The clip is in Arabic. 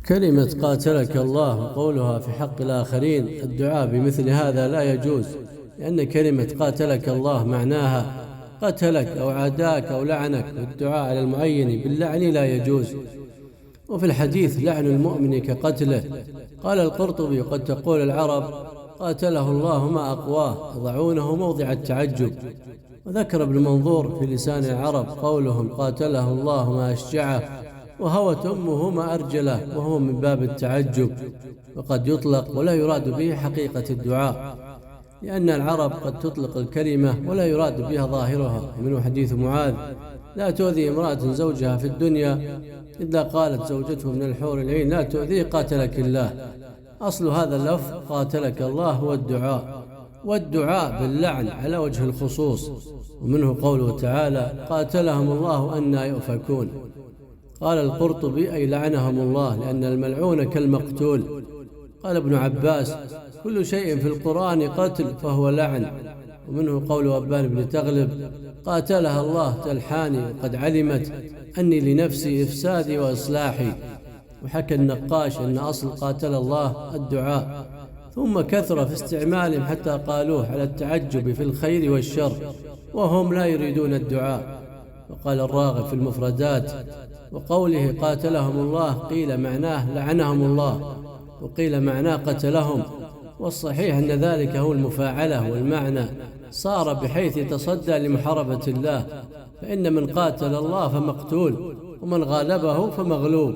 كلمة قاتلك الله وقولها في حق الآخرين الدعاء بمثل هذا لا يجوز، لأن كلمة قاتلك الله معناها قتلك أو عاداك أو لعنك، والدعاء على المعين باللعن لا يجوز. وفي الحديث لعن المؤمن كقتله. قال القرطبي: قد تقول العرب قاتله الله ما أقواه، يضعونه موضع التعجب. وذكر ابن منظور في لسان العرب قولهم قاتله الله ما أشجعه وهوت أمه ما أرجله، وهو من باب التعجب، وقد يطلق ولا يراد به حقيقة الدعاء، لأن العرب قد تطلق الكلمة ولا يراد بها ظاهرها. منه حديث معاذ: لا تؤذي امرأة زوجها في الدنيا إذا قالت زوجته من الحور العين لا تؤذيه قاتلك الله. أصل هذا اللفظ قاتلك الله هو الدعاء، والدعاء باللعن على وجه الخصوص. ومنه قوله تعالى: قاتلهم الله أنى يؤفكون. قال القرطبي: أي لعنهم الله، لأن الملعون كالمقتول. قال ابن عباس: كل شيء في القرآن قتل فهو لعن. ومنه قول أبان بن تغلب: قاتلها الله تلحاني قد علمت أني لنفسي إفسادي وإصلاحي. وحكى النقاش أن أصل قاتل الله الدعاء، ثم كثر في استعمالهم حتى قالوه على التعجب في الخير والشر، وهم لا يريدون الدعاء. وقال الراغب في المفردات: وقوله قاتلهم الله قيل معناه لعنهم الله، وقيل معناه قتلهم، والصحيح أن ذلك هو المفاعلة، والمعنى صار بحيث يتصدى لمحاربة الله، فإن من قاتل الله فمقتول، ومن غالبه فمغلوب.